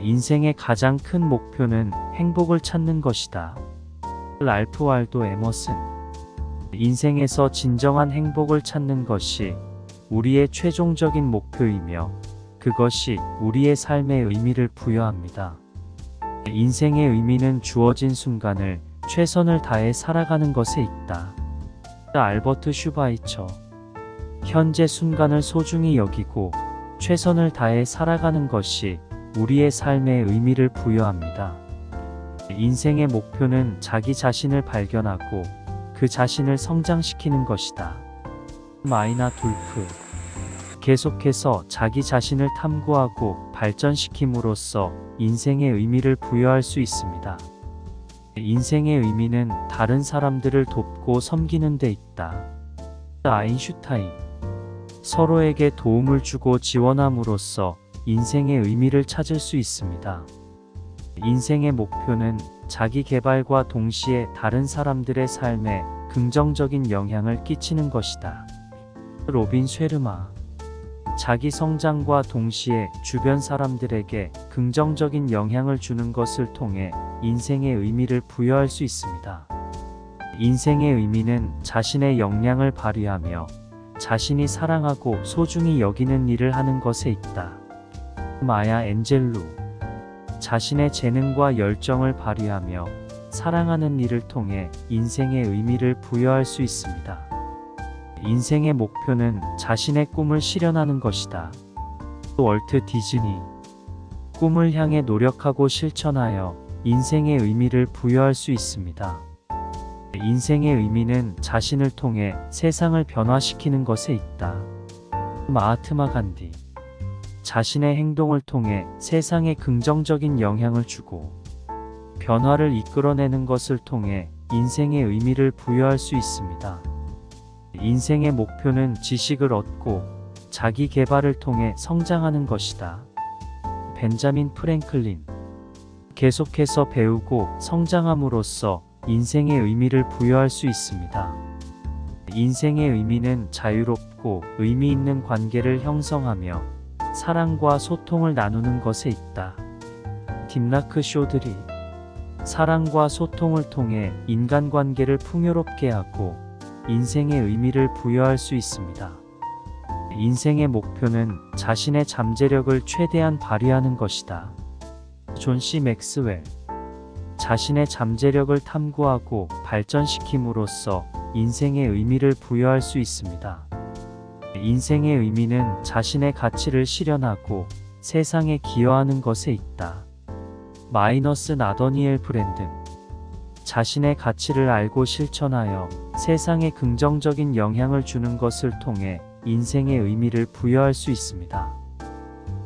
인생의 가장 큰 목표는 행복을 찾는 것이다. 랄프 wal도 에머슨. 인생에서 진정한 행복을 찾는 것이 우리의 최종적인 목표이며 그것이 우리의 삶의 의미를 부여합니다. 인생의 의미는 주어진 순간을 최선을 다해 살아가는 것에 있다. 알버트 슈바이처. 현재 순간을 소중히 여기고 최선을 다해 살아가는 것이 우리의 삶의 의미를 부여합니다. 인생의 목표는 자기 자신을 발견하고 그 자신을 성장시키는 것이다. 마이나 둘프. 계속해서 자기 자신을 탐구하고 발전시킴으로써 인생의 의미를 부여할 수 있습니다. 인생의 의미는 다른 사람들을 돕고 섬기는 데 있다. 아인슈타인. 서로에게 도움을 주고 지원함으로써 인생의 의미를 찾을 수 있습니다. 인생의 목표는 자기 개발과 동시에 다른 사람들의 삶에 긍정적인 영향을 끼치는 것이다. 로빈 쉐르마. 자기 성장과 동시에 주변 사람들에게 긍정적인 영향을 주는 것을 통해 인생의 의미를 부여할 수 있습니다. 인생의 의미는 자신의 역량을 발휘하며 자신이 사랑하고 소중히 여기는 일을 하는 것에 있다. 마야 엔젤루. 자신의 재능과 열정을 발휘하며 사랑하는 일을 통해 인생의 의미를 부여할 수 있습니다. 인생의 목표는 자신의 꿈을 실현하는 것이다. 월트 디즈니. 꿈을 향해 노력하고 실천하여 인생의 의미를 부여할 수 있습니다. 인생의 의미는 자신을 통해 세상을 변화시키는 것에 있다. 마하트마 간디. 자신의 행동을 통해 세상에 긍정적인 영향을 주고 변화를 이끌어내는 것을 통해 인생의 의미를 부여할 수 있습니다. 인생의 목표는 지식을 얻고 자기 개발을 통해 성장하는 것이다. 벤자민 프랭클린. 계속해서 배우고 성장함으로써 인생의 의미를 부여할 수 있습니다. 인생의 의미는 자유롭고 의미 있는 관계를 형성하며 사랑과 소통을 나누는 것에 있다. 딥라크 쇼드리. 사랑과 소통을 통해 인간관계를 풍요롭게 하고 인생의 의미를 부여할 수 있습니다. 인생의 목표는 자신의 잠재력을 최대한 발휘하는 것이다. 존 C 맥스웰. 자신의 잠재력을 탐구하고 발전시킴으로써 인생의 의미를 부여할 수 있습니다. 인생의 의미는 자신의 가치를 실현하고 세상에 기여하는 것에 있다. 마이너스 나더니엘 브랜든. 자신의 가치를 알고 실천하여 세상에 긍정적인 영향을 주는 것을 통해 인생의 의미를 부여할 수 있습니다.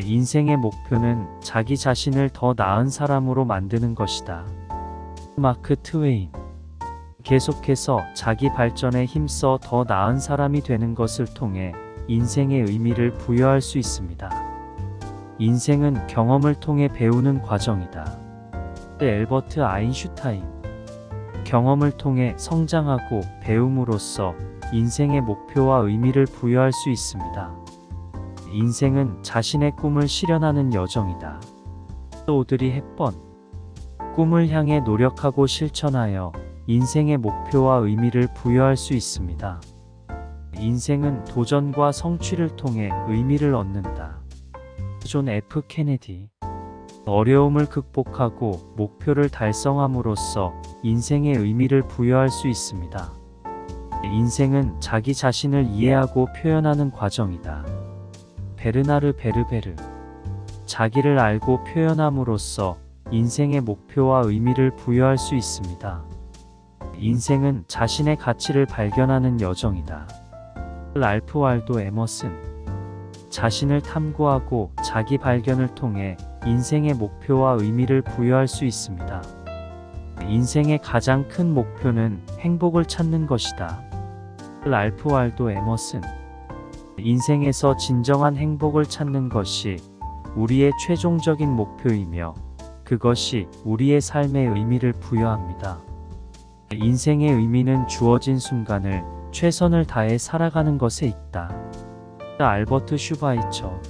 인생의 목표는 자기 자신을 더 나은 사람으로 만드는 것이다. 마크 트웨인. 계속해서 자기 발전에 힘써 더 나은 사람이 되는 것을 통해 인생의 의미를 부여할 수 있습니다. 인생은 경험을 통해 배우는 과정이다. 엘버트 아인슈타인. 경험을 통해 성장하고 배움으로써 인생의 목표와 의미를 부여할 수 있습니다. 인생은 자신의 꿈을 실현하는 여정이다. 오드리 헵번. 꿈을 향해 노력하고 실천하여 인생의 목표와 의미를 부여할 수 있습니다. 인생은 도전과 성취를 통해 의미를 얻는다. 존 F 케네디. 어려움을 극복하고 목표를 달성함으로써 인생의 의미를 부여할 수 있습니다. 인생은 자기 자신을 이해하고 표현하는 과정이다. 베르나르 베르베르. 자기를 알고 표현함으로써 인생의 목표와 의미를 부여할 수 있습니다. 인생은 자신의 가치를 발견하는 여정이다. 랄프 wal도 에머슨. 자신을 탐구하고 자기 발견을 통해 인생의 목표와 의미를 부여할 수 있습니다. 인생의 가장 큰 목표는 행복을 찾는 것이다. 랄프 wal도 에머슨. 인생에서 진정한 행복을 찾는 것이 우리의 최종적인 목표이며 그것이 우리의 삶의 의미를 부여합니다. 인생의 의미는 주어진 순간을 최선을 다해 살아가는 것에 있다. 알버트 슈바이처.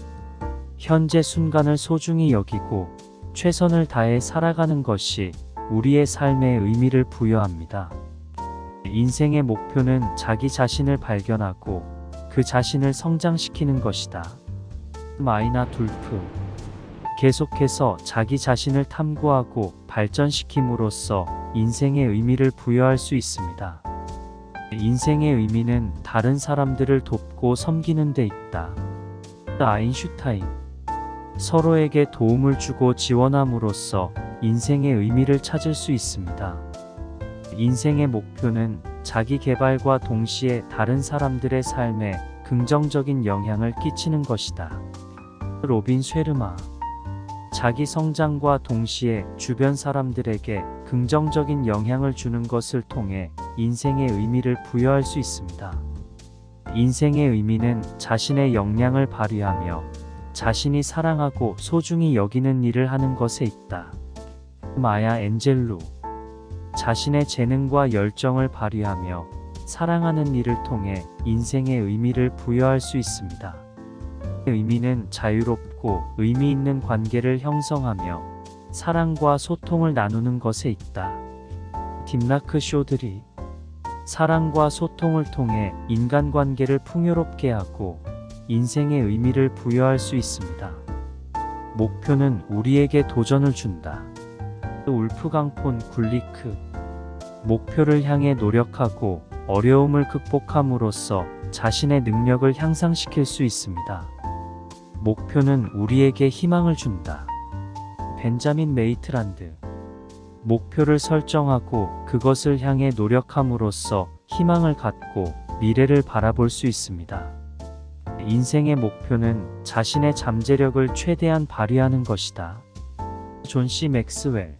현재 순간을 소중히 여기고 최선을 다해 살아가는 것이 우리의 삶에 의미를 부여합니다. 인생의 목표는 자기 자신을 발견하고 그 자신을 성장시키는 것이다. 마이나 둘프. 계속해서 자기 자신을 탐구하고 발전시킴으로써 인생의 의미를 부여할 수 있습니다. 인생의 의미는 다른 사람들을 돕고 섬기는 데 있다. 아인슈타인. 서로에게 도움을 주고 지원함으로써 인생의 의미를 찾을 수 있습니다. 인생의 목표는 자기 개발과 동시에 다른 사람들의 삶에 긍정적인 영향을 끼치는 것이다. 로빈 쉐르마. 자기 성장과 동시에 주변 사람들에게 긍정적인 영향을 주는 것을 통해 인생의 의미를 부여할 수 있습니다. 인생의 의미는 자신의 역량을 발휘하며 자신이 사랑하고 소중히 여기는 일을 하는 것에 있다. 마야 엔젤루. 자신의 재능과 열정을 발휘하며 사랑하는 일을 통해 인생의 의미를 부여할 수 있습니다. 의미는 자유롭고 의미 있는 관계를 형성하며 사랑과 소통을 나누는 것에 있다. 딥라크 쇼드리. 사랑과 소통을 통해 인간관계를 풍요롭게 하고 인생의 의미를 부여할 수 있습니다. 목표는 우리에게 도전을 준다. 울프강폰 굴리크. 목표를 향해 노력하고 어려움을 극복함으로써 자신의 능력을 향상시킬 수 있습니다. 목표는 우리에게 희망을 준다. 벤자민 메이트란드. 목표를 설정하고 그것을 향해 노력함으로써 희망을 갖고 미래를 바라볼 수 있습니다. 인생의 목표는 자신의 잠재력을 최대한 발휘하는 것이다. 존 C. 맥스웰.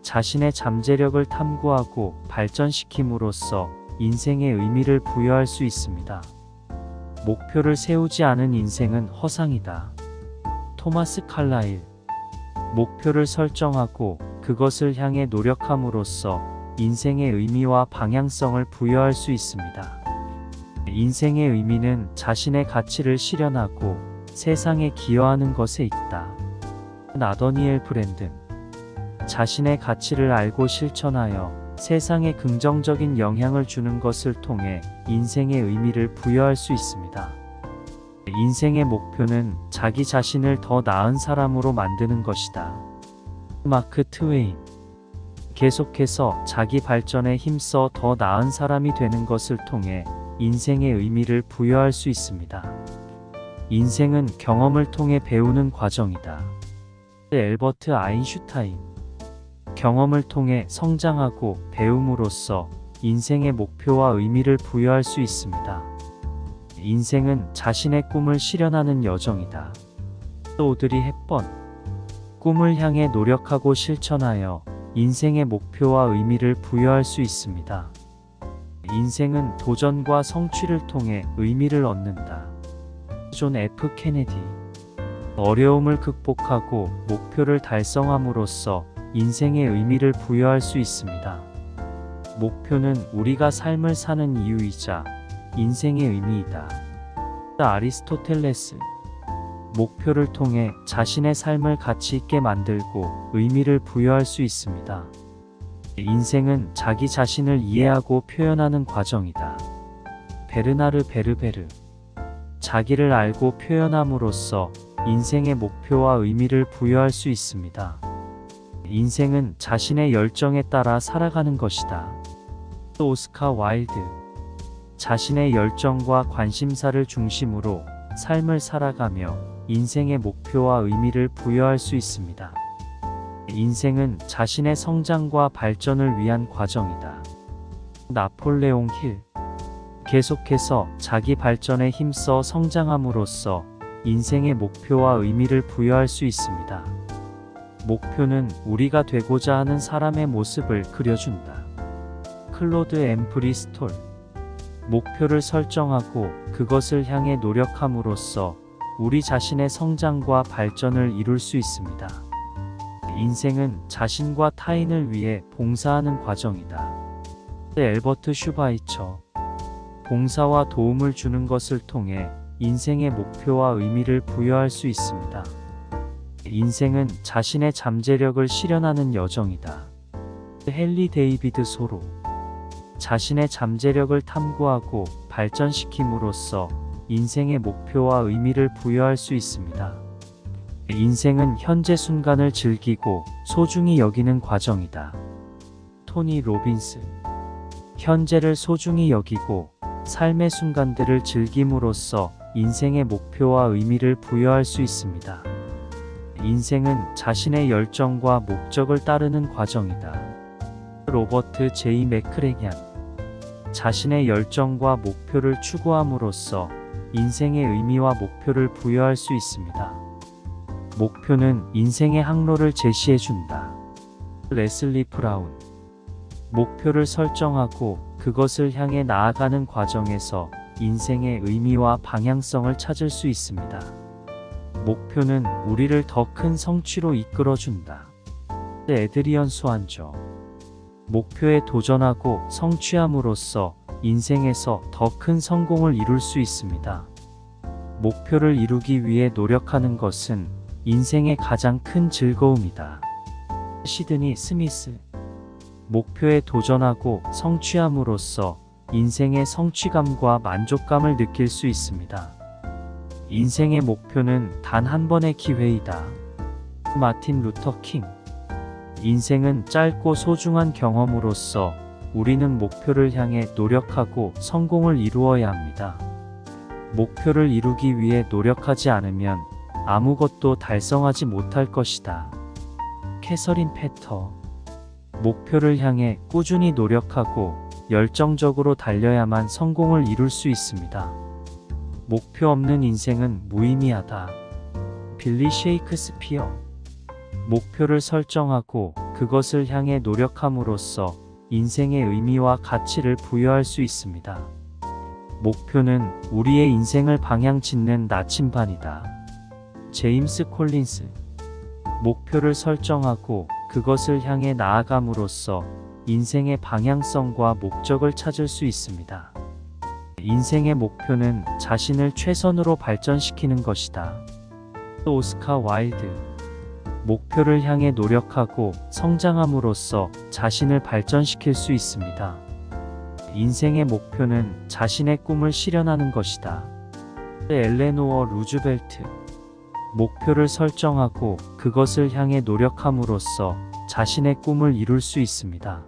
자신의 잠재력을 탐구하고 발전시킴으로써 인생의 의미를 부여할 수 있습니다. 목표를 세우지 않은 인생은 허상이다. 토마스 칼라일. 목표를 설정하고 그것을 향해 노력함으로써 인생의 의미와 방향성을 부여할 수 있습니다. 인생의 의미는 자신의 가치를 실현하고 세상에 기여하는 것에 있다. 나더니엘 브랜든. 자신의 가치를 알고 실천하여 세상에 긍정적인 영향을 주는 것을 통해 인생의 의미를 부여할 수 있습니다. 인생의 목표는 자기 자신을 더 나은 사람으로 만드는 것이다. 마크 트웨인. 계속해서 자기 발전에 힘써 더 나은 사람이 되는 것을 통해 인생의 의미를 부여할 수 있습니다. 인생은 경험을 통해 배우는 과정이다. 엘버트 아인슈타인. 경험을 통해 성장하고 배움으로써 인생의 목표와 의미를 부여할 수 있습니다. 인생은 자신의 꿈을 실현하는 여정이다. 오드리 헵번. 꿈을 향해 노력하고 실천하여 인생의 목표와 의미를 부여할 수 있습니다. 인생은 도전과 성취를 통해 의미를 얻는다. 존 F. 케네디. 어려움을 극복하고 목표를 달성함으로써 인생의 의미를 부여할 수 있습니다. 목표는 우리가 삶을 사는 이유이자 인생의 의미이다. 아리스토텔레스. 목표를 통해 자신의 삶을 가치 있게 만들고 의미를 부여할 수 있습니다. 인생은 자기 자신을 이해하고 표현하는 과정이다. 베르나르 베르베르. 자기를 알고 표현함으로써 인생의 목표와 의미를 부여할 수 있습니다. 인생은 자신의 열정에 따라 살아가는 것이다. 오스카 와일드. 자신의 열정과 관심사를 중심으로 삶을 살아가며 인생의 목표와 의미를 부여할 수 있습니다. 인생은 자신의 성장과 발전을 위한 과정이다. 나폴레옹 힐. 계속해서 자기 발전에 힘써 성장함으로써 인생의 목표와 의미를 부여할 수 있습니다. 목표는 우리가 되고자 하는 사람의 모습을 그려준다. 클로드 M. 브리스톨. 목표를 설정하고 그것을 향해 노력함으로써 우리 자신의 성장과 발전을 이룰 수 있습니다. 인생은 자신과 타인을 위해 봉사하는 과정이다. 엘버트 슈바이처. 봉사와 도움을 주는 것을 통해 인생의 목표와 의미를 부여할 수 있습니다. 인생은 자신의 잠재력을 실현하는 여정이다. 헨리 데이비드 소로. 자신의 잠재력을 탐구하고 발전시킴으로써 인생의 목표와 의미를 부여할 수 있습니다. 인생은 현재 순간을 즐기고 소중히 여기는 과정이다. 토니 로빈스. 현재를 소중히 여기고 삶의 순간들을 즐김으로써 인생의 목표와 의미를 부여할 수 있습니다. 인생은 자신의 열정과 목적을 따르는 과정이다. 로버트 제이 맥크레냔. 자신의 열정과 목표를 추구함으로써 인생의 의미와 목표를 부여할 수 있습니다. 목표는 인생의 항로를 제시해준다. 레슬리 브라운. 목표를 설정하고 그것을 향해 나아가는 과정에서 인생의 의미와 방향성을 찾을 수 있습니다. 목표는 우리를 더 큰 성취로 이끌어준다. 에드리언 수완조. 목표에 도전하고 성취함으로써 인생에서 더 큰 성공을 이룰 수 있습니다. 목표를 이루기 위해 노력하는 것은 인생의 가장 큰 즐거움이다. 시드니 스미스. 목표에 도전하고 성취함으로써 인생의 성취감과 만족감을 느낄 수 있습니다. 인생의 목표는 단 한 번의 기회이다. 마틴 루터 킹. 인생은 짧고 소중한 경험으로서 우리는 목표를 향해 노력하고 성공을 이루어야 합니다. 목표를 이루기 위해 노력하지 않으면 아무것도 달성하지 못할 것이다. 캐서린 패터. 목표를 향해 꾸준히 노력하고 열정적으로 달려야만 성공을 이룰 수 있습니다. 목표 없는 인생은 무의미하다. 빌리 셰이크스피어. 목표를 설정하고 그것을 향해 노력함으로써 인생의 의미와 가치를 부여할 수 있습니다. 목표는 우리의 인생을 방향 짓는 나침반이다. 제임스 콜린스. 목표를 설정하고 그것을 향해 나아감으로써 인생의 방향성과 목적을 찾을 수 있습니다. 인생의 목표는 자신을 최선으로 발전시키는 것이다. 오스카 와일드. 목표를 향해 노력하고 성장함으로써 자신을 발전시킬 수 있습니다. 인생의 목표는 자신의 꿈을 실현하는 것이다. 엘레노어 루즈벨트. 목표를 설정하고 그것을 향해 노력함으로써 자신의 꿈을 이룰 수 있습니다.